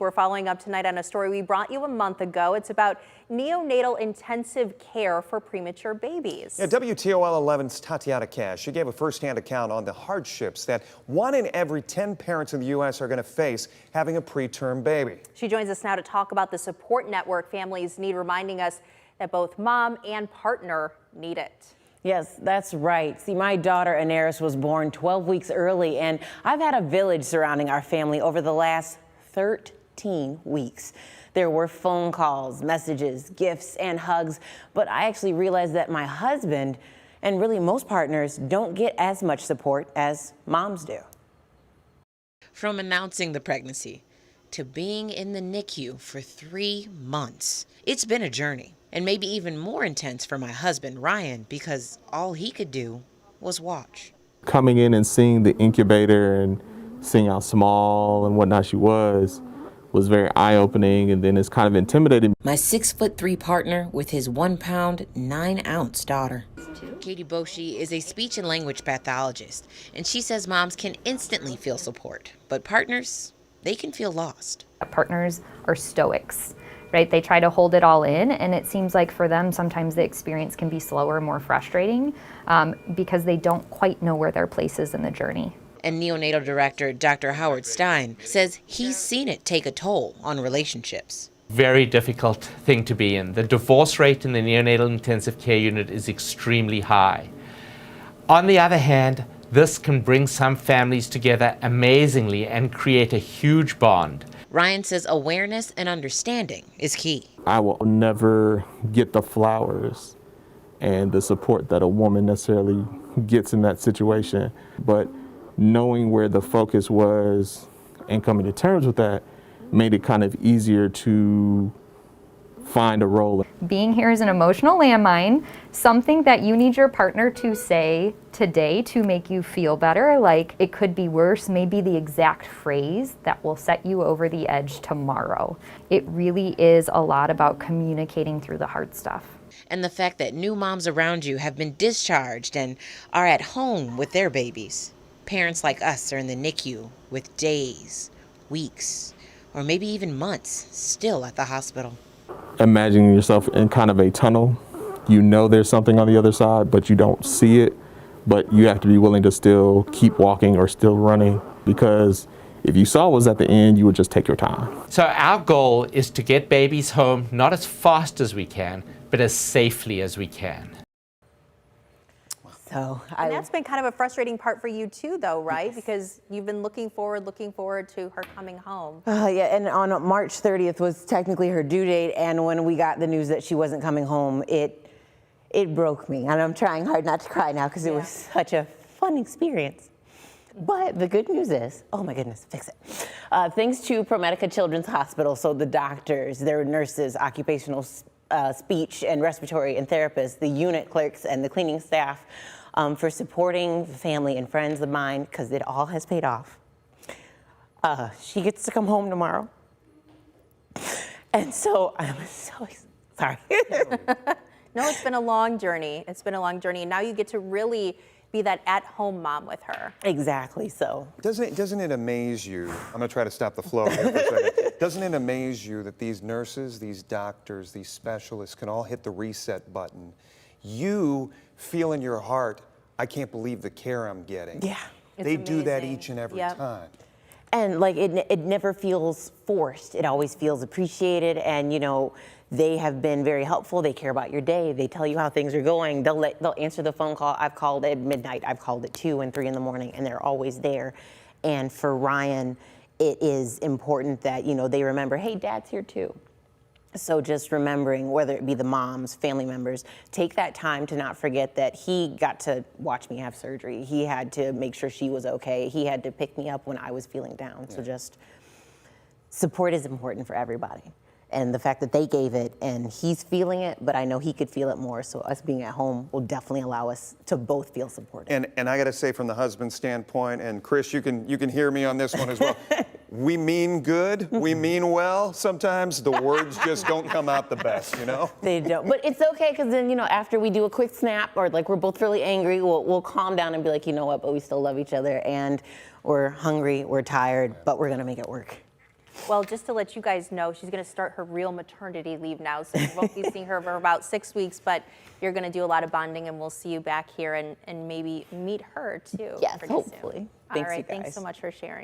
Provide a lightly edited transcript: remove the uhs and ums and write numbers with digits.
We're following up tonight on a story we brought you a month ago. It's about neonatal intensive care for premature babies. Yeah, WTOL 11's TaTiana Cash, she gave a firsthand account on the hardships that 1 in every 10 parents in the U.S. are going to face having a preterm baby. She joins us now to talk about the support network families need, reminding us that both mom and partner need it. Yes, that's right. See, my daughter Aneres was born 12 weeks early, and I've had a village surrounding our family over the last 13 weeks. There were phone calls, messages, gifts, and hugs, but I actually realized that my husband and really most partners don't get as much support as moms do. From announcing the pregnancy to being in the NICU for 3 months, it's been a journey, and maybe even more intense for my husband, Ryan, because all he could do was watch. Coming in and seeing the incubator and seeing how small and whatnot she was very eye-opening, and then it's kind of intimidating. My 6'3" partner with his 1 pound, 9 ounce daughter. Katie Boshi is a speech and language pathologist, and she says moms can instantly feel support, but partners, they can feel lost. Partners are stoics, right? They try to hold it all in, and it seems like for them sometimes the experience can be slower, more frustrating, because they don't quite know where their place is in the journey. And neonatal director Dr. Howard Stein says he's seen it take a toll on relationships. Very difficult thing to be in. The divorce rate in the neonatal intensive care unit is extremely high. On the other hand, this can bring some families together amazingly and create a huge bond. Ryan says awareness and understanding is key. I will never get the flowers and the support that a woman necessarily gets in that situation, but knowing where the focus was and coming to terms with that made it kind of easier to find a role. Being here is an emotional landmine, something that you need your partner to say today to make you feel better. Like, it could be worse, maybe the exact phrase that will set you over the edge tomorrow. It really is a lot about communicating through the hard stuff. And the fact that new moms around you have been discharged and are at home with their babies. Parents like us are in the NICU with days, weeks, or maybe even months still at the hospital. Imagining yourself in kind of a tunnel. You know there's something on the other side, but you don't see it. But you have to be willing to still keep walking or still running, because if you saw what was at the end, you would just take your time. So our goal is to get babies home not as fast as we can, but as safely as we can. And that's been kind of a frustrating part for you too, though, right? Yes. Because you've been looking forward to her coming home. Yeah, and on March 30th was technically her due date, and when we got the news that she wasn't coming home, it broke me. And I'm trying hard not to cry now because it was such a fun experience. But the good news is, oh my goodness, fix it. Thanks to ProMedica Children's Hospital, so the doctors, their nurses, occupational speech and respiratory and therapists, the unit clerks and the cleaning staff, for supporting family and friends of mine, because it all has paid off. She gets to come home tomorrow. And so I'm so sorry. No, it's been a long journey. It's been a long journey. And now you get to really be that at-home mom with her. Exactly, so. Doesn't it amaze you? I'm going to try to stop the flow here for a second. Doesn't it amaze you that these nurses, these doctors, these specialists can all hit the reset button? You feel in your heart, I can't believe the care I'm getting. Yeah. They do that each and every time. And like it never feels forced. It always feels appreciated, and you know, they have been very helpful. They care about your day. They tell you how things are going. They'll answer the phone call. I've called at midnight. I've called at 2 and 3 in the morning, and they're always there. And for Ryan, it is important that, you know, they remember, hey, Dad's here too. So just remembering, whether it be the moms, family members, take that time to not forget that he got to watch me have surgery. He had to make sure she was okay. He had to pick me up when I was feeling down. So just support is important for everybody. And the fact that they gave it and he's feeling it, but I know he could feel it more. So us being at home will definitely allow us to both feel supported. And I got to say, from the husband's standpoint, and Chris, you can hear me on this one as well. We mean good, we mean well. Sometimes the words just don't come out the best, you know? They don't, but it's okay, because then, you know, after we do a quick snap, or like we're both really angry, we'll calm down and be like, you know what, but we still love each other, and we're hungry, we're tired, but we're gonna make it work. Well, just to let you guys know, she's going to start her real maternity leave now, so you won't be seeing her for about 6 weeks, but you're going to do a lot of bonding, and we'll see you back here and maybe meet her too. Yes, pretty soon. hopefully. All Thanks, you right, thanks guys. so much for sharing.